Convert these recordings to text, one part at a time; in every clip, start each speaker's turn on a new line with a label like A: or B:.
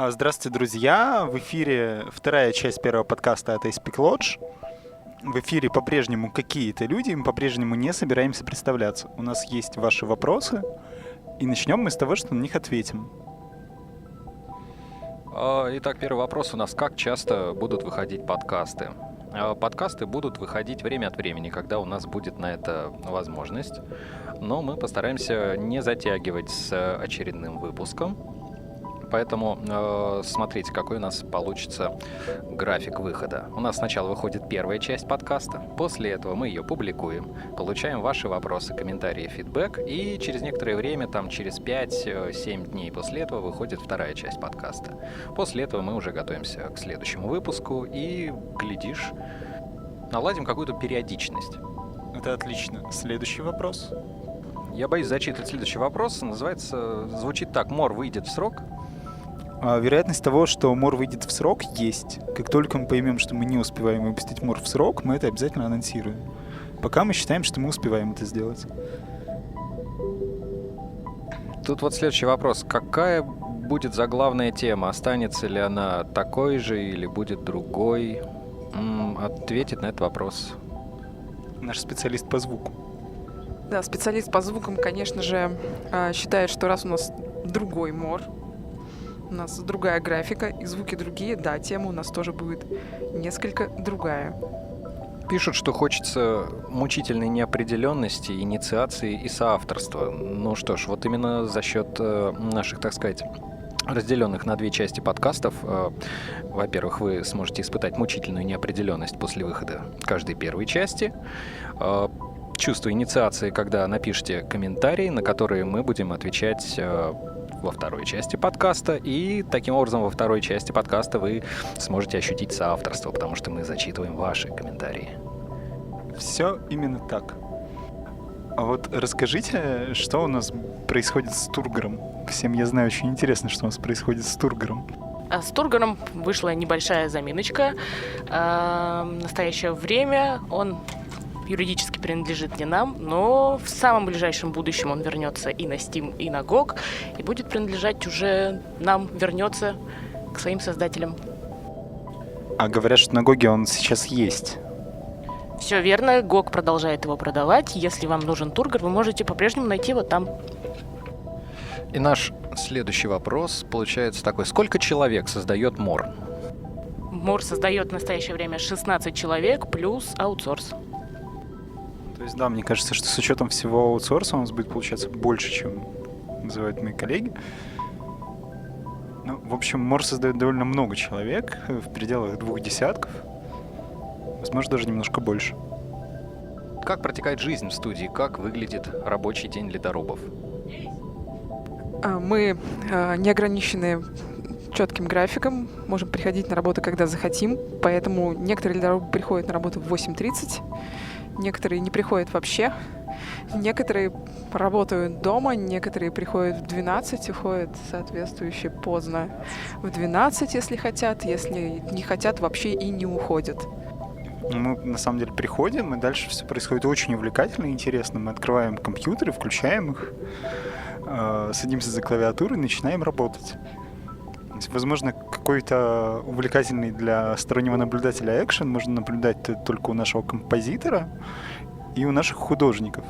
A: Здравствуйте, друзья! В эфире вторая часть первого подкаста от Speak Lodge. В эфире по-прежнему какие-то люди, мы по-прежнему не собираемся представляться. У нас есть ваши вопросы, и начнем мы с того, что на них ответим.
B: Итак, первый вопрос у нас. Как часто будут выходить подкасты? Подкасты будут выходить время от времени, когда у нас будет на это возможность. Но мы постараемся не затягивать с очередным выпуском. Поэтому смотрите, какой у нас получится график выхода. У нас сначала выходит первая часть подкаста, после этого мы ее публикуем, получаем ваши вопросы, комментарии, фидбэк, и через некоторое время, там через 5-7 дней после этого выходит вторая часть подкаста. После этого мы уже готовимся к следующему выпуску и, глядишь, наладим какую-то периодичность.
A: Это отлично. Следующий вопрос.
B: Я боюсь зачитывать следующий вопрос. Звучит так: Мор выйдет в срок?
A: Вероятность того, что Мор выйдет в срок, есть. Как только мы поймем, что мы не успеваем выпустить Мор в срок, мы это обязательно анонсируем. Пока мы считаем, что мы успеваем это сделать.
B: Тут вот следующий вопрос. Какая будет заглавная тема? Останется ли она такой же или будет другой? Ответит на этот вопрос
A: Наш специалист по звуку.
C: Да, специалист по звукам, конечно же, считает, что раз у нас другой Мор, у нас другая графика и звуки другие, да, тема у нас тоже будет несколько другая.
B: Пишут, что хочется мучительной неопределенности, инициации и соавторства. Ну что ж, вот именно за счет наших, так сказать, разделенных на две части подкастов, во-первых, вы сможете испытать мучительную неопределенность после выхода каждой первой части, чувство инициации, когда напишите комментарии, на которые мы будем отвечать во второй части подкаста, и таким образом во второй части подкаста вы сможете ощутить соавторство, потому что мы зачитываем ваши комментарии.
A: Все именно так. А вот расскажите, что у нас происходит с Тургором? Всем, я знаю, очень интересно, что у нас происходит с Тургором.
D: С Тургором вышла небольшая заминочка. В настоящее время он юридически принадлежит не нам, но в самом ближайшем будущем он вернется и на Steam, и на GOG, и будет принадлежать уже нам, вернется к своим создателям.
A: А говорят, что на GOG он сейчас есть.
D: Все верно, GOG продолжает его продавать. Если вам нужен Тургор, вы можете по-прежнему найти его там.
B: И наш следующий вопрос получается такой. Сколько человек создает Мор?
D: Мор создает в настоящее время 16 человек плюс аутсорс.
A: То есть, да, мне кажется, что с учетом всего аутсорса у нас будет получаться больше, чем называют мои коллеги. Ну, в общем, Мор создает довольно много человек, в пределах 2 десятков. Возможно, даже немножко больше.
B: Как протекает жизнь в студии? Как выглядит рабочий день ледорубов?
C: Мы не ограничены четким графиком, можем приходить на работу, когда захотим, поэтому некоторые ледорубы приходят на работу в 8:30, некоторые не приходят вообще, некоторые работают дома, некоторые приходят в 12, уходят соответствующе поздно в 12, если хотят, если не хотят, вообще и не уходят.
A: Мы, на самом деле, приходим, и дальше все происходит очень увлекательно и интересно. Мы открываем компьютеры, включаем их, садимся за клавиатуру и начинаем работать. Возможно, какой-то увлекательный для стороннего наблюдателя экшен можно наблюдать только у нашего композитора и у наших художников.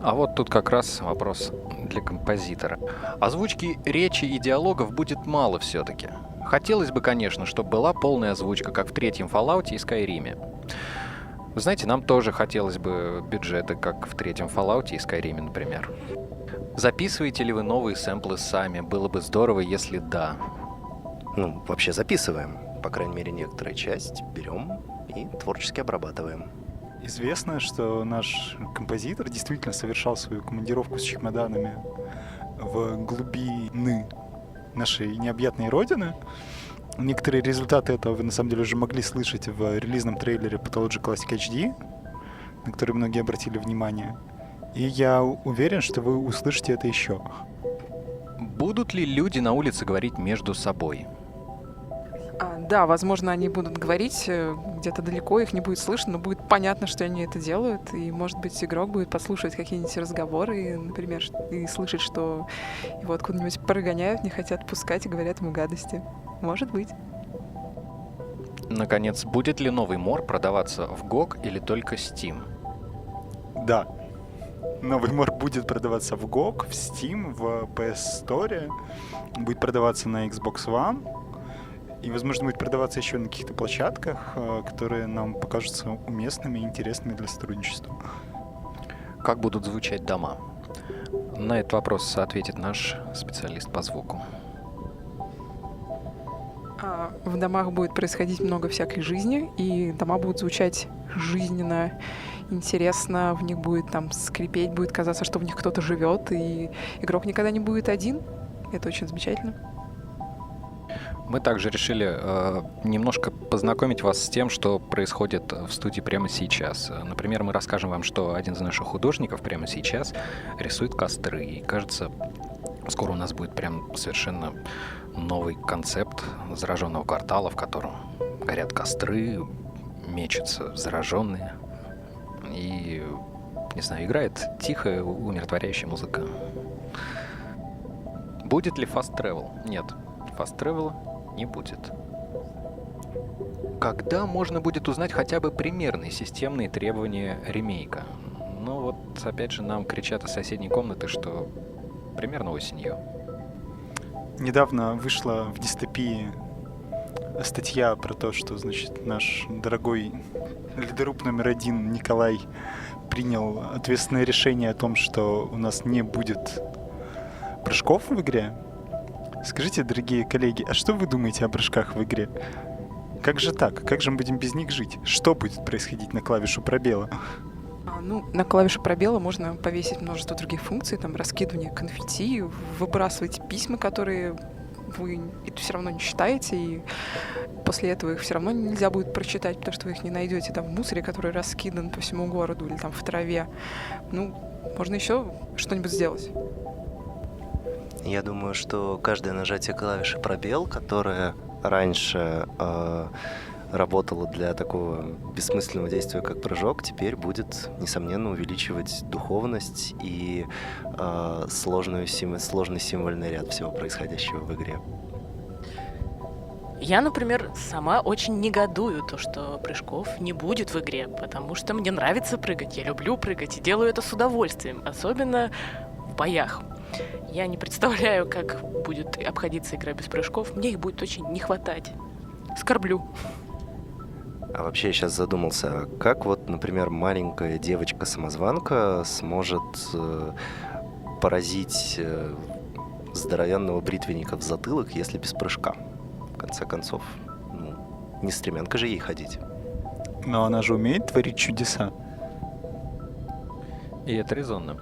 B: А вот тут как раз вопрос для композитора. Озвучки речи и диалогов будет мало все-таки. Хотелось бы, конечно, чтобы была полная озвучка, как в третьем Fallout и Skyrim. Вы знаете, нам тоже хотелось бы бюджеты, как в третьем Fallout и Skyrim, например. Записываете ли вы новые сэмплы сами? Было бы здорово, если да.
E: Ну, вообще записываем. По крайней мере, некоторую часть берем и творчески обрабатываем.
A: Известно, что наш композитор действительно совершал свою командировку с чемоданами в глубины нашей необъятной родины. Некоторые результаты этого вы на самом деле уже могли слышать в релизном трейлере Pathologic Classic HD, на который многие обратили внимание. И я уверен, что вы услышите это еще.
B: Будут ли люди на улице говорить между собой?
C: Да, возможно, они будут говорить где-то далеко, их не будет слышно, но будет понятно, что они это делают, и, может быть, игрок будет подслушивать какие-нибудь разговоры, например, и слышать, что его откуда-нибудь прогоняют, не хотят пускать и говорят ему гадости. Может быть.
B: Наконец, будет ли новый мор продаваться в GOG или только Steam?
A: Да. Новый мор будет продаваться в GOG, в Steam, в PS Store, будет продаваться на Xbox One, и, возможно, будет продаваться еще на каких-то площадках, которые нам покажутся уместными и интересными для сотрудничества.
B: Как будут звучать дома? На этот вопрос ответит наш специалист по звуку.
C: В домах будет происходить много всякой жизни, и дома будут звучать жизненно, интересно, в них будет там скрипеть, будет казаться, что в них кто-то живет, и игрок никогда не будет один. Это очень замечательно.
B: Мы также решили немножко познакомить вас с тем, что происходит в студии прямо сейчас. Например, мы расскажем вам, что один из наших художников прямо сейчас рисует костры. И, кажется, скоро у нас будет прям совершенно новый концепт зараженного квартала, в котором горят костры, мечутся зараженные. И, не знаю, играет тихая, умиротворяющая музыка. Будет ли fast travel? Нет, fast travel не будет. Когда можно будет узнать хотя бы примерные системные требования ремейка? Ну вот, опять же, нам кричат из соседней комнаты, что примерно осенью.
A: Недавно вышла в Дистопии статья про то, что, значит, наш дорогой лидеруб номер 1 Николай принял ответственное решение о том, что у нас не будет прыжков в игре. Скажите, дорогие коллеги, а что вы думаете о прыжках в игре? Как же так? Как же мы будем без них жить? Что будет происходить на клавишу пробела?
C: На клавише пробела можно повесить множество других функций, там раскидывание конфетти, выбрасывать письма, которые вы все равно не читаете, и после этого их все равно нельзя будет прочитать, потому что вы их не найдете там в мусоре, который раскидан по всему городу, или там в траве. Можно еще что-нибудь сделать.
E: Я думаю, что каждое нажатие клавиши пробел, которое раньше работало для такого бессмысленного действия, как прыжок, теперь будет, несомненно, увеличивать духовность и сложный символьный ряд всего происходящего в игре.
D: Я, например, сама очень негодую то, что прыжков не будет в игре, потому что мне нравится прыгать, я люблю прыгать и делаю это с удовольствием, особенно в боях. Я не представляю, как будет обходиться игра без прыжков, мне их будет очень не хватать. Скорблю.
E: А вообще я сейчас задумался, как вот, например, маленькая девочка-самозванка сможет поразить здоровенного бритвенника в затылок, если без прыжка? В конце концов, не стремянка же ей ходить.
A: Но она же умеет творить чудеса.
B: И это резонно.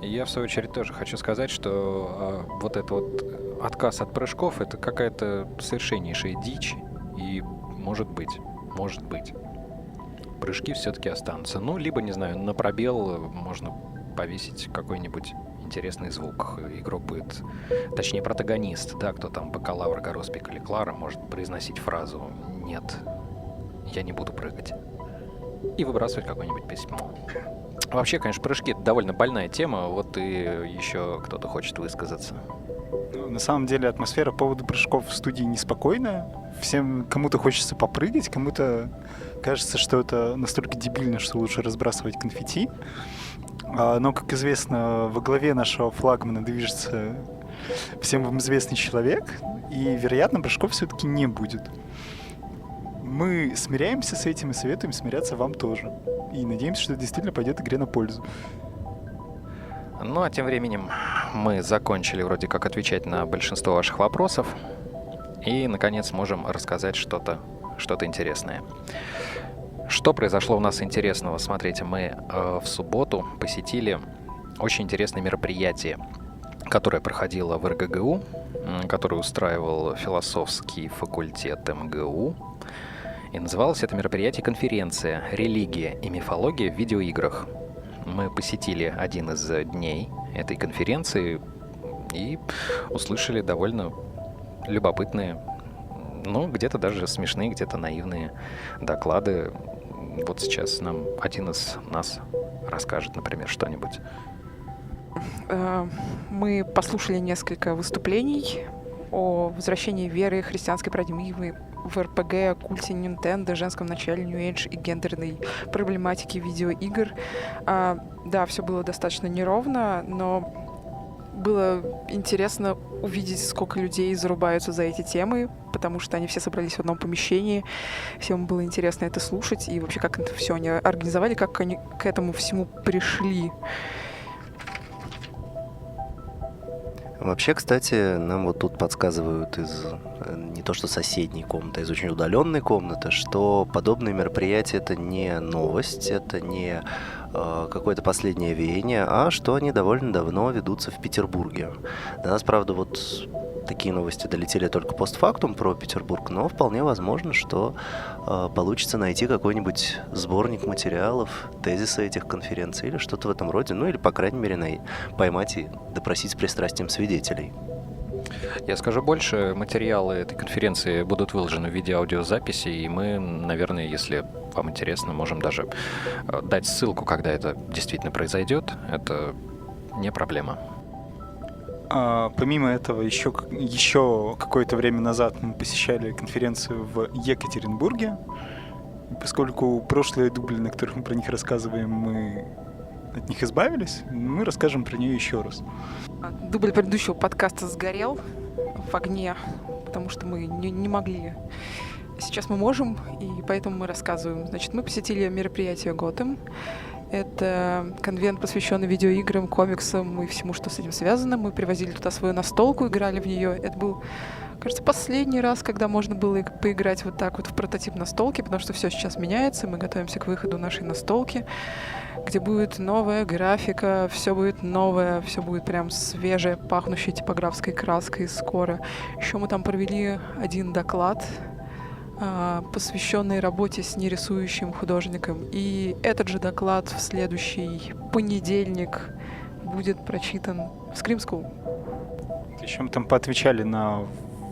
B: Я, в свою очередь, тоже хочу сказать, что вот этот вот отказ от прыжков — это какая-то совершеннейшая дичь. И может быть, прыжки все-таки останутся. Либо, не знаю, на пробел можно повесить какой-нибудь интересный звук. Игрок будет, точнее, протагонист, да, кто там, бакалавр, Гороспик или Клара, может произносить фразу «Нет, я не буду прыгать». И выбрасывать какое-нибудь письмо. Вообще, конечно, прыжки — это довольно больная тема. Вот и еще кто-то хочет высказаться.
A: На самом деле атмосфера по поводу прыжков в студии неспокойная. Всем кому-то хочется попрыгать, кому-то кажется, что это настолько дебильно, что лучше разбрасывать конфетти. Но, как известно, во главе нашего флагмана движется всем вам известный человек, и, вероятно, прыжков все-таки не будет. Мы смиряемся с этим и советуем смиряться вам тоже. И надеемся, что это действительно пойдет игре на пользу.
B: Ну, а тем временем мы закончили вроде как отвечать на большинство ваших вопросов. И, наконец, можем рассказать что-то интересное. Что произошло у нас интересного? Смотрите, мы в субботу посетили очень интересное мероприятие, которое проходило в РГГУ, которое устраивал философский факультет МГУ. И называлось это мероприятие «Конференция. Религия и мифология в видеоиграх». Мы посетили один из дней этой конференции и услышали довольно любопытные Ну, где-то даже смешные, где-то наивные доклады. Вот сейчас нам один из нас расскажет, например, что-нибудь.
C: Мы послушали несколько выступлений о возвращении веры, христианской парадигмы в РПГ, о культе Nintendo, женском начале New Age и гендерной проблематике видеоигр. Да, все было достаточно неровно, но было интересно увидеть, сколько людей зарубаются за эти темы, потому что они все собрались в одном помещении. Всем было интересно это слушать, и вообще, как это все они организовали, как они к этому всему пришли.
E: Вообще, кстати, нам вот тут подсказывают из не то что соседней комнаты, а из очень удаленной комнаты, что подобные мероприятия — это не новость, это не какое-то последнее веяние, а что они довольно давно ведутся в Петербурге. До нас, правда, вот такие новости долетели только постфактум про Петербург, но вполне возможно, что получится найти какой-нибудь сборник материалов, тезисы этих конференций или что-то в этом роде, ну или, по крайней мере, поймать и допросить с пристрастием свидетелей.
B: Я скажу больше, материалы этой конференции будут выложены в виде аудиозаписи, и мы, наверное, если вам интересно, можем даже дать ссылку, когда это действительно произойдет. Это не проблема.
A: Помимо этого, еще какое-то время назад мы посещали конференцию в Екатеринбурге. И поскольку прошлые дубли, на которых мы про них рассказываем, мы от них избавились, мы расскажем про нее еще раз.
C: Дубль предыдущего подкаста сгорел в огне, потому что мы не могли. Сейчас мы можем, и поэтому мы рассказываем. Значит, мы посетили мероприятие Готэм. Это конвент, посвященный видеоиграм, комиксам и всему, что с этим связано. Мы привозили туда свою настолку, играли в нее. Это был, кажется, последний раз, когда можно было поиграть вот так вот в прототип настолки, потому что все сейчас меняется. Мы готовимся к выходу нашей настолки, где будет новая графика, все будет новое, все будет прям свежее, пахнущее типографской краской скоро. Еще мы там провели один доклад, посвященный работе с нерисующим художником. И этот же доклад в следующий понедельник будет прочитан в Scream School.
A: Еще мы там поотвечали на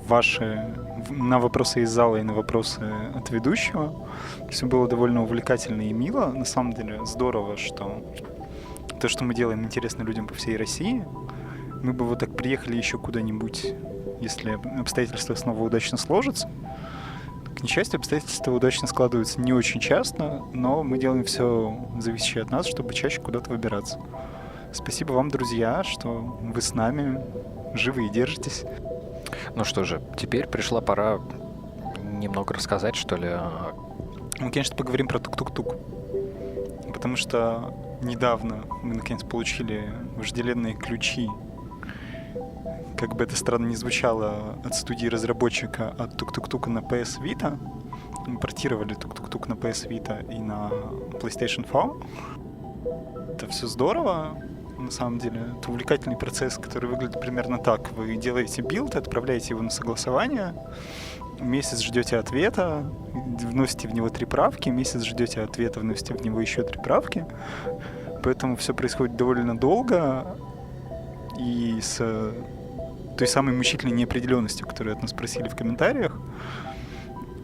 A: вопросы из зала и на вопросы от ведущего. Все было довольно увлекательно и мило. На самом деле здорово, что то, что мы делаем, интересно людям по всей России. Мы бы вот так приехали еще куда-нибудь, если обстоятельства снова удачно сложатся. К несчастью, обстоятельства удачно складываются не очень часто, но мы делаем все зависящее от нас, чтобы чаще куда-то выбираться. Спасибо вам, друзья, что вы с нами, живы и держитесь.
B: Ну что же, теперь пришла пора немного рассказать, что ли.
A: Мы, конечно, поговорим про тук-тук-тук, потому что недавно мы, наконец, получили вожделенные ключи, как бы это странно ни звучало, от студии разработчика от тук-тук-тука на PS Vita. Мы портировали тук-тук-тук на PS Vita и на PlayStation 4. Это все здорово. На самом деле, это увлекательный процесс, который выглядит примерно так. Вы делаете билд, отправляете его на согласование, месяц ждете ответа, вносите в него 3 правки, месяц ждете ответа, вносите в него еще 3 правки. Поэтому все происходит довольно долго и с той самой мучительной неопределенностью, которую от нас просили в комментариях.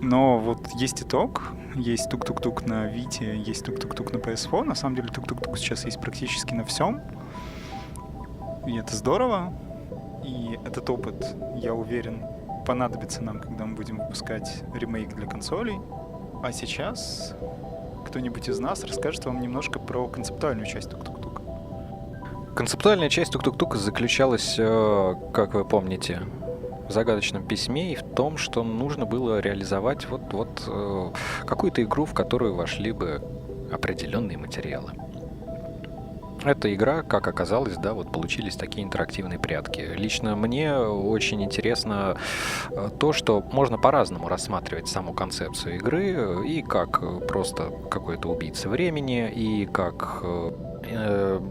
A: Но вот есть итог, есть тук-тук-тук на Vita, есть тук-тук-тук на PS4. На самом деле тук-тук-тук сейчас есть практически на всем. И это здорово. И этот опыт, я уверен, понадобится нам, когда мы будем выпускать ремейк для консолей. А сейчас кто-нибудь из нас расскажет вам немножко про концептуальную часть тук-тук-тука.
B: Концептуальная часть тук-тук-тука заключалась, как вы помните, в загадочном письме и в том, что нужно было реализовать какую-то игру, в которую вошли бы определенные материалы. Эта игра, как оказалось, да, вот получились такие интерактивные прятки. Лично мне очень интересно то, что можно по-разному рассматривать саму концепцию игры, и как просто какой-то убийца времени, и как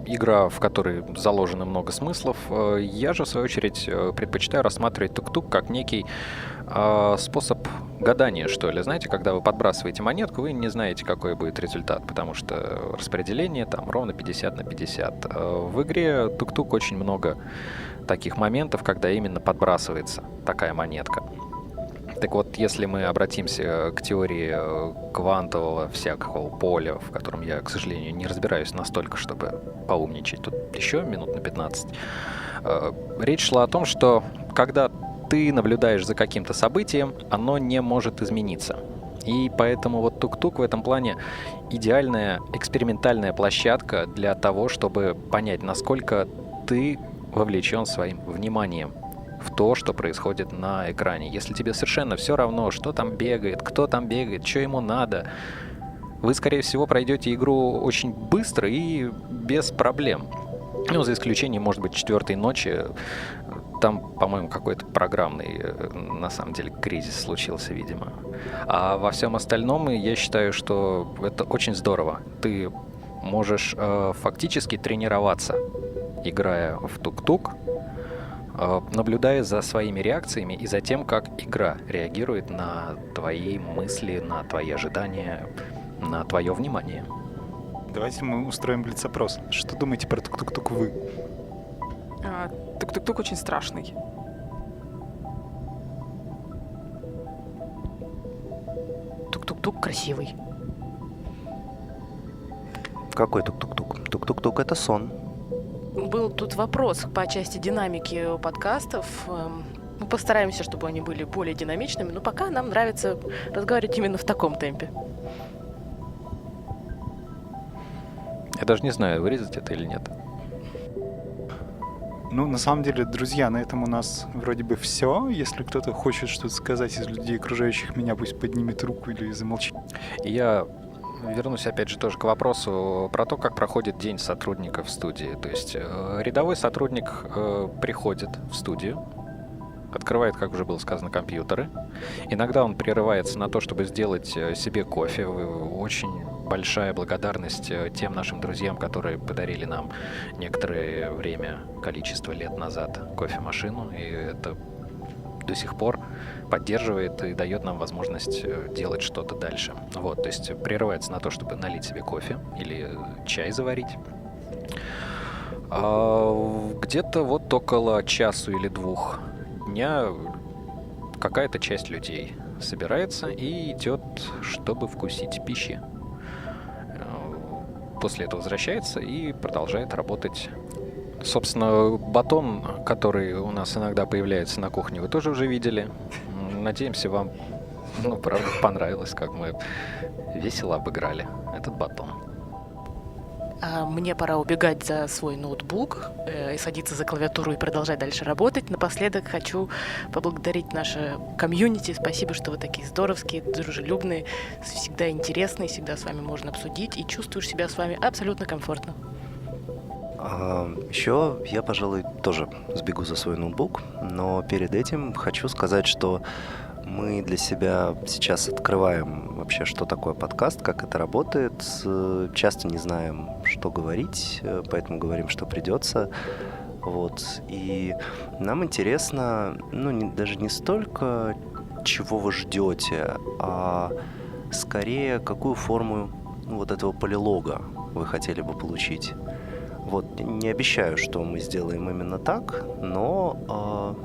B: игра, в которой заложено много смыслов. Я же, в свою очередь, предпочитаю рассматривать тук-тук как некий способ гадания, что ли. Знаете, когда вы подбрасываете монетку, вы не знаете, какой будет результат, потому что распределение там ровно 50 на 50. В игре тук-тук очень много таких моментов, когда именно подбрасывается такая монетка. Так вот, если мы обратимся к теории квантового всякого поля, в котором я, к сожалению, не разбираюсь настолько, чтобы поумничать тут еще минут на 15, речь шла о том, что когда ты наблюдаешь за каким-то событием, оно не может измениться. И поэтому вот тук-тук в этом плане идеальная экспериментальная площадка для того, чтобы понять, насколько ты вовлечен своим вниманием в то, что происходит на экране. Если тебе совершенно все равно, что там бегает, кто там бегает, что ему надо, вы, скорее всего, пройдете игру очень быстро и без проблем. Ну, за исключением, может быть, 4-й ночи. Там, по-моему, какой-то программный, на самом деле, кризис случился, видимо. А во всем остальном я считаю, что это очень здорово. Ты можешь фактически тренироваться, играя в тук-тук, наблюдая за своими реакциями и за тем, как игра реагирует на твои мысли, на твои ожидания, на твое внимание.
A: Давайте мы устроим блиц-опрос. Что думаете про тук-тук-тук вы?
C: Тук-тук-тук очень страшный.
D: Тук-тук-тук красивый.
E: Какой тук-тук-тук? Тук-тук-тук — это сон.
D: Был тут вопрос по части динамики подкастов. Мы постараемся, чтобы они были более динамичными, но пока нам нравится разговаривать именно в таком темпе.
B: Я даже не знаю, вырезать это или нет.
A: Ну, на самом деле, друзья, на этом у нас вроде бы все. Если кто-то хочет что-то сказать из людей, окружающих меня, пусть поднимет руку или замолчит.
B: И я вернусь опять же тоже к вопросу про то, как проходит день сотрудника в студии. То есть рядовой сотрудник приходит в студию, открывает, как уже было сказано, компьютеры. Иногда он прерывается на то, чтобы сделать себе кофе. Очень большая благодарность тем нашим друзьям, которые подарили нам некоторое время, количество лет назад, кофемашину. И это до сих пор поддерживает и дает нам возможность делать что-то дальше. Вот, то есть прерывается на то, чтобы налить себе кофе или чай заварить. Где-то вот около часу или 2 дня какая-то часть людей собирается и идет, чтобы вкусить пищи. После этого возвращается и продолжает работать. Собственно, батон, который у нас иногда появляется на кухне, вы тоже уже видели. Надеемся, вам, правда, понравилось, как мы весело обыграли этот батон.
D: Мне пора убегать за свой ноутбук и садиться за клавиатуру и продолжать дальше работать. Напоследок хочу поблагодарить наше комьюнити. Спасибо, что вы такие здоровские, дружелюбные, всегда интересные, всегда с вами можно обсудить и чувствуешь себя с вами абсолютно комфортно.
E: Еще я, пожалуй, тоже сбегу за свой ноутбук, но перед этим хочу сказать, что мы для себя сейчас открываем вообще, что такое подкаст, как это работает. Часто не знаем, что говорить, поэтому говорим, что придется. Вот. И нам интересно, даже не столько, чего вы ждете, а скорее, какую форму вот этого полилога вы хотели бы получить. Вот. Не обещаю, что мы сделаем именно так, но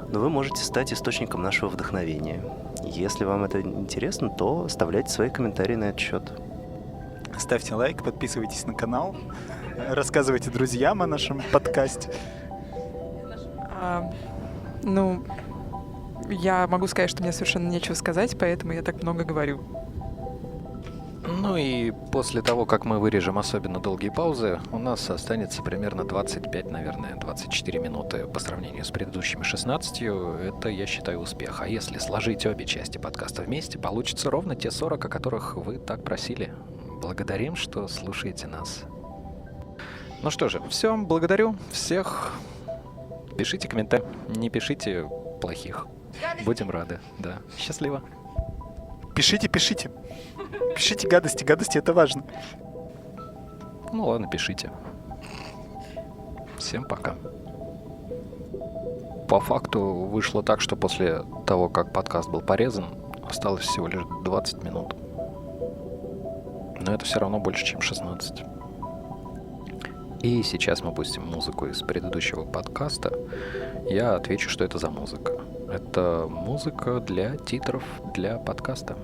E: вы можете стать источником нашего вдохновения. Если вам это интересно, то оставляйте свои комментарии на этот счет.
A: Ставьте лайк, подписывайтесь на канал, рассказывайте друзьям о нашем подкасте.
C: Я могу сказать, что мне совершенно нечего сказать, поэтому я так много говорю.
B: Ну и после того, как мы вырежем особенно долгие паузы, у нас останется примерно 25, наверное, 24 минуты по сравнению с предыдущими 16. Это, я считаю, успех. А если сложить обе части подкаста вместе, получится ровно те 40, о которых вы так просили. Благодарим, что слушаете нас. Ну что же, все, благодарю всех. Пишите комментарии, не пишите плохих. Будем рады, да. Счастливо.
A: Пишите. Пишите гадости, это важно.
B: Ну ладно, пишите. Всем пока. По факту вышло так, что после того, как подкаст был порезан, осталось всего лишь 20 минут. Но это все равно больше, чем 16. И сейчас мы пустим музыку из предыдущего подкаста. Я отвечу, что это за музыка. Это музыка для титров для подкаста.